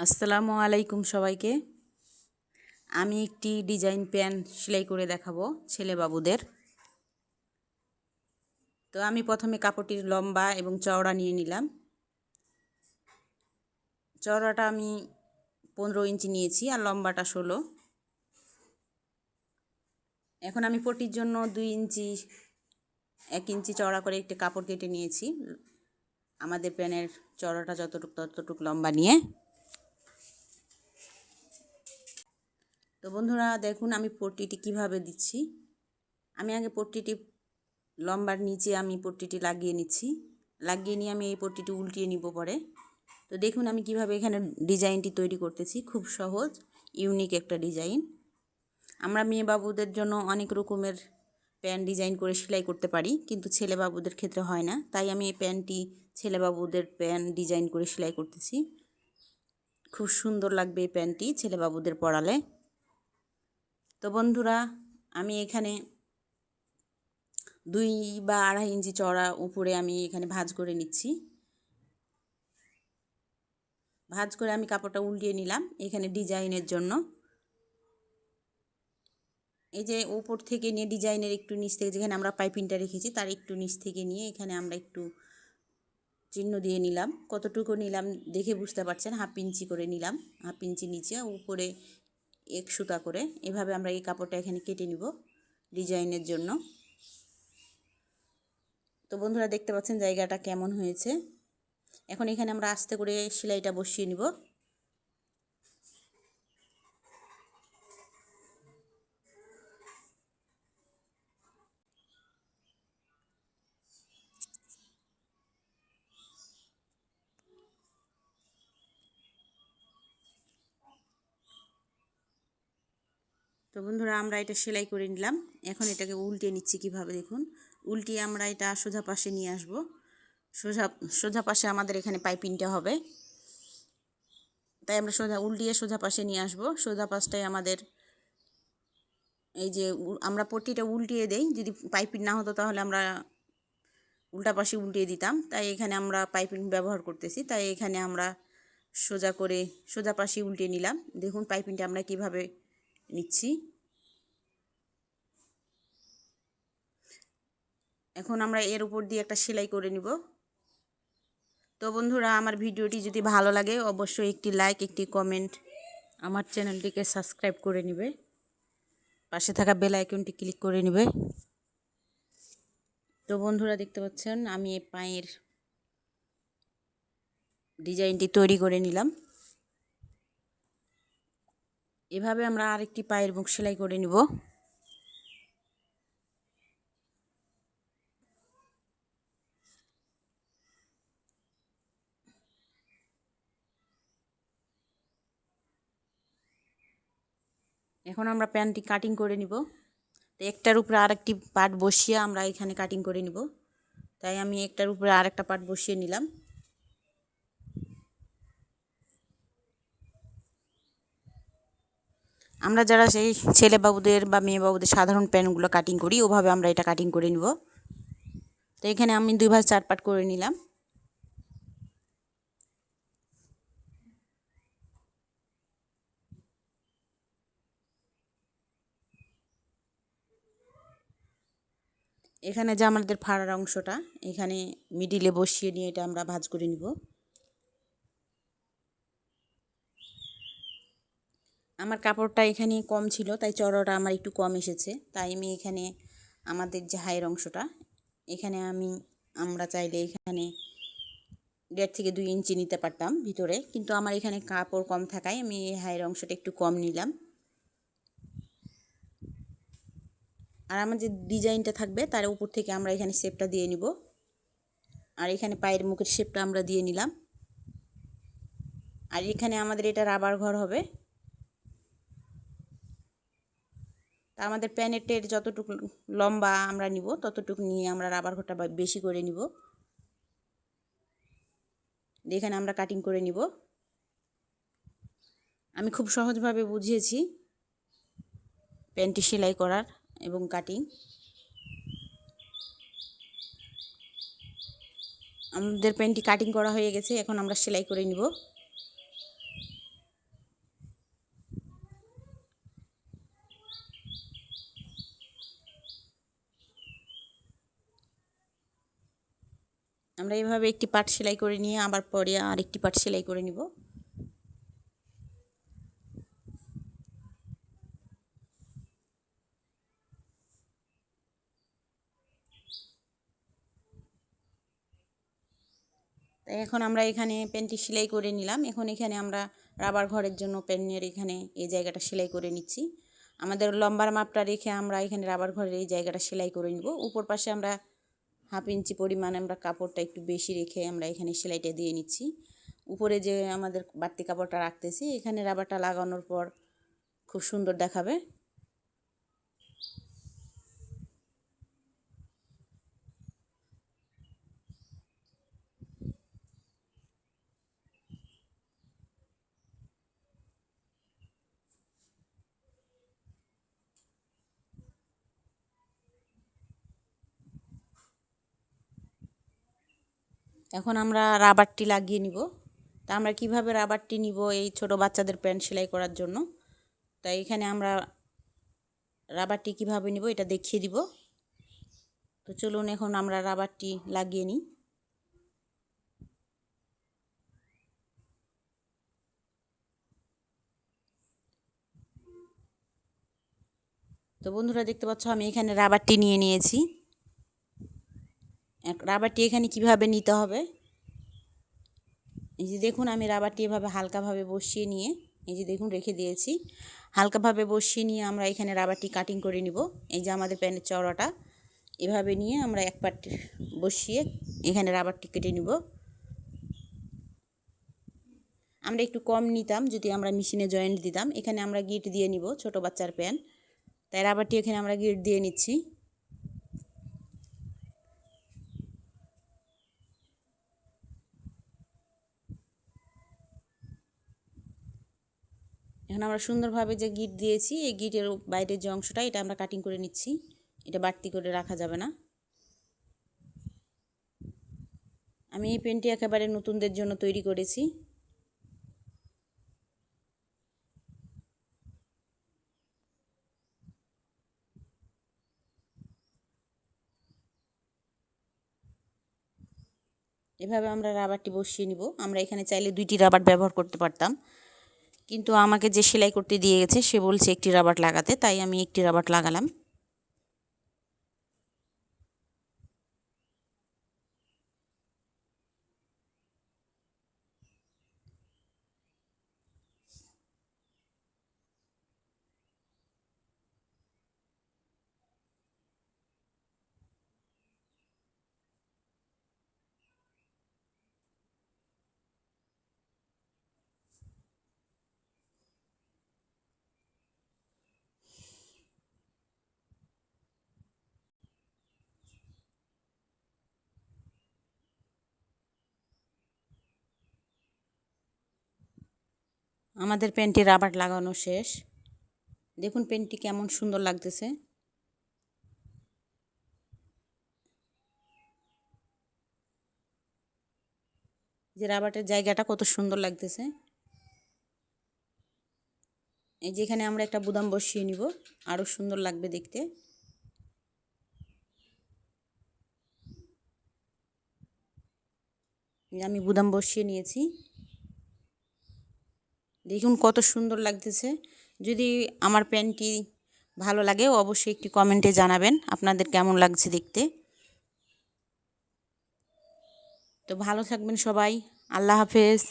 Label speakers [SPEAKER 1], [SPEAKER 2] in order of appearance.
[SPEAKER 1] আসসালামু আলাইকুম সবাইকে। আমি একটি ডিজাইন প্যান্ট সেলাই করে দেখাবো ছেলে বাবুদের। তো আমি প্রথমে কাপড়টির লম্বা এবং চওড়া নিয়ে নিলাম। চওড়াটা আমি 15 ইঞ্চি নিয়েছি আর লম্বাটা 16। এখন আমি পটির জন্য 2 ইঞ্চি 1 ইঞ্চি চওড়া করে একটি কাপড় কেটে নিয়েছি, আমাদের প্যান্টের চওড়াটা যতটুকু ততটুকু লম্বা নিয়ে। তো বন্ধুরা দেখুন আমি পট্টিটি কিভাবে দিচ্ছি। আমি আগে পট্টিটি লম্বার নিচে আমি পট্টিটি লাগিয়ে নিচ্ছি, লাগিয়ে নিয়ে আমি এই পট্টিটি উল্টিয়ে নিব পরে। তো দেখুন আমি কিভাবে এখানে ডিজাইনটি তৈরি করতেছি, খুব সহজ ইউনিক একটা ডিজাইন। আমরা মেয়ে বাবুদের জন্য অনেক রকমের প্যান্ট ডিজাইন করে সেলাই করতে পারি, কিন্তু ছেলে বাবুদের ক্ষেত্রে হয় না। তাই আমি এই প্যান্টটি ছেলে বাবুদের প্যান্ট ডিজাইন করে সেলাই করতেছি। খুব সুন্দর লাগবে এই প্যান্টটি ছেলে বাবুদের পরালে। তো বন্ধুরা আমি এখানে 2 বা 2.5 ইঞ্চি চওড়া উপরে আমি এখানে ভাঁজ করে নিচ্ছি। ভাঁজ করে আমি কাপড়টা উল্টিয়ে নিলাম এখানে ডিজাইনের জন্য। এই যে উপর থেকে নিয়ে ডিজাইনের একটু নিচ থেকে যেখানে আমরা পাইপিংটা রেখেছি তার একটু নিচ থেকে নিয়ে এখানে আমরা একটু চিহ্ন দিয়ে নিলাম। কতটুকু নিলাম দেখে বুঝতে পারছেন, 1/2 ইঞ্চি করে নিলাম। 1/2 ইঞ্চি নিচে উপরে 1 সুতা করে এভাবে আমরা এই কাপড়টা এখানে কেটে নিব ডিজাইনের জন্য। তো বন্ধুরা দেখতে পাচ্ছেন জায়গাটা কেমন হয়েছে। এখন এখানে আমরা আস্তে করে সেলাইটা বসিয়ে নিব। তো বন্ধুরা আমরা এটা সেলাই করে নিলাম। এখন এটাকে উল্টে নিচ্ছি কিভাবে দেখুন। উল্টিয়ে আমরা এটা সোজা পাশে নিয়ে আসব। সোজা পাশে আমাদের এখানে পাইপিংটা হবে, তাই আমরা উল্টিয়ে সোজা পাশে নিয়ে আসব। সোজা পাশটাই আমাদের এই যে আমরা পট্টিটা উল্টিয়ে দেই, যদি পাইপিং না হতো তাহলে আমরা উল্টা পাশে উল্টিয়ে দিতাম। তাই এখানে আমরা পাইপিং ব্যবহার করতেছি, তাই এখানে আমরা সোজা পাশে উল্টে নিলাম। দেখুন পাইপিংটা আমরা কিভাবে নিচ্ছি। এখন আমরা এর উপর দিয়ে একটা সেলাই করে নিব। তো বন্ধুরা আমার ভিডিওটি যদি ভালো লাগে অবশ্যই একটি লাইক, একটি কমেন্ট, আমার চ্যানেলটিকে সাবস্ক্রাইব করে নেবে, পাশে থাকা বেল আইকনটি ক্লিক করে নেবে। তো বন্ধুরা দেখতে পাচ্ছেন আমি এই পায়ের ডিজাইনটি তৈরি করে নিলাম। এভাবে আমরা আরেকটি পায়ের মুখ সেলাই করে নিব। এখন আমরা প্যান্টটি কাটিং করে নিব। তো একটার উপরে আরেকটি পার্ট বসিয়ে আমরা এখানে কাটিং করে নিব। তাই আমি একটার উপরে আরেকটা পার্ট বসিয়ে নিলাম। আমরা যারা সেই ছেলে বাবুদের বা মেয়ে বাবুদের সাধারণ প্যান্টগুলো কাটিং করি ওভাবে আমরা এটা কাটিং করে নিব। তো এখানে আমি 2 ভাঁজ 4 পার্ট করে নিলাম। এখানে যে আমাদের ফাড়ার অংশটা এখানে মিডিলে বসিয়ে নিয়ে এটা আমরা ভাঁজ করে নিব। আমার কাপড়টা এখানে কম ছিল তাই চড়াটা আমার একটু কম এসেছে, তাই আমি এখানে আমাদের যে হাইয়ের অংশটা এখানে আমরা চাইলে এখানে 1.5 থেকে 2 ইঞ্চি নিতে পারতাম ভিতরে, কিন্তু আমার এখানে কাপড় কম থাকায় আমি এই হাইয়ের অংশটা একটু কম নিলাম। আর আমার যে ডিজাইনটা থাকবে তার উপর থেকে আমরা এখানে শেপটা দিয়ে নিব। আর এখানে পায়ের মুখের শেপটা আমরা দিয়ে নিলাম। আর এখানে আমাদের এটা রাবার ঘর হবে। তা আমাদের প্যানেটের যতটুকু লম্বা আমরা নিব ততটুকু নিয়ে আমরা রাবার ঘরটা বেশি করে নিব। এখানে আমরা কাটিং করে নিব। আমি খুব সহজভাবে বুঝিয়েছি প্যান্টটি সেলাই করার এবং কাটিং। আমাদের প্যান্টটি কাটিং করা হয়ে গেছে, এখন আমরা সেলাই করে নিব। আমরা এভাবে একটি পাট সেলাই করে নিয়ে আবার পরে আরেকটি পাট সেলাই করে নিব। তাই এখন আমরা এখানে প্যান্টটি সেলাই করে নিলাম। এখন এখানে আমরা রাবার ঘরের জন্য প্যান্টের এখানে এই জায়গাটা সেলাই করে নিচ্ছি। আমাদের লম্বার মাপটা রেখে আমরা এখানে রাবার ঘরের এই জায়গাটা সেলাই করে নিব। উপর পাশে আমরা 1/2 ইঞ্চি পরিমাণ আমরা কাপড়টা একটু বেশি রেখে আমরা এখানে সেলাইটা দিয়ে নিচ্ছি। উপরে যে আমাদের বাড়তি কাপড়টা রাখতেছি এখানে রাবারটা লাগানোর পর খুব সুন্দর দেখাবে। এখন আমরা রাবারটি লাগিয়ে নিব। তা আমরা কিভাবে রাবারটি নিব এই ছোট বাচ্চাদের প্যান্ট সেলাই করার জন্য, তাই এখানে আমরা রাবারটি কিভাবে নিব এটা দেখিয়ে দিব। তো চলুন এখন আমরা রাবারটি লাগিয়ে নিই। তো বন্ধুরা দেখতে পাচ্ছ আমি এখানে রাবারটি নিয়ে নিয়েছি। রাবারটি এখানে কিভাবে নিতে হবে এই যে দেখুন, আমি রাবারটি এভাবে হালকাভাবে বসিয়ে নিয়ে এই যে দেখুন রেখে দিয়েছি। হালকাভাবে বসিয়ে নিয়ে আমরা এখানে রাবারটি কাটিং করে নিব। এই যে আমাদের প্যান্টের চওড়াটা এভাবে নিয়ে আমরা এক পাট বসিয়ে এখানে রাবারটি কেটে নিব। আমরা একটু কম নিতাম যদি আমরা মেশিনে জয়েন্ট দিতাম। এখানে আমরা গিট দিয়ে নিব ছোট বাচ্চার প্যান্ট, তাই রাবারটি এখানে আমরা গিট দিয়ে নিচ্ছি। এখন আমরা সুন্দরভাবে যে গিট দিয়েছি এই গিটের বাইরের যে অংশটা এটা আমরা কাটিং করে নিচ্ছি। এটা বাড়তি করে রাখা যাবে না। আমি এই প্যান্টটি একেবারে নতুনদের জন্য তৈরি করেছি। এভাবে আমরা রাবারটি বসিয়ে নিব। আমরা এখানে চাইলে 2টি রাবার ব্যবহার করতে পারতাম, কিন্তু আমাকে যে সেলাই করতে দিয়ে গেছে সে বলছে একটি রাবার লাগাতে, তাই আমি একটি রাবার লাগালাম। আমাদের প্যান্টে রাবার লাগানো শেষ। দেখুন প্যান্টটি কেমন সুন্দর লাগতেছে। যে রাবারের জায়গাটা কত সুন্দর লাগতেছে। এই যেখানে আমরা একটা বুতাম বসিয়ে নিব, আরও সুন্দর লাগবে দেখতে। আমি বুতাম বসিয়ে নিয়েছি। দেখুন কত সুন্দর লাগতেছে। যদি আমার প্যান্টটি ভালো লাগে অবশ্যই একটি কমেন্টে জানাবেন আপনাদের কেমন লাগছে দেখতে। তো ভালো থাকবেন সবাই। আল্লাহ হাফেজ।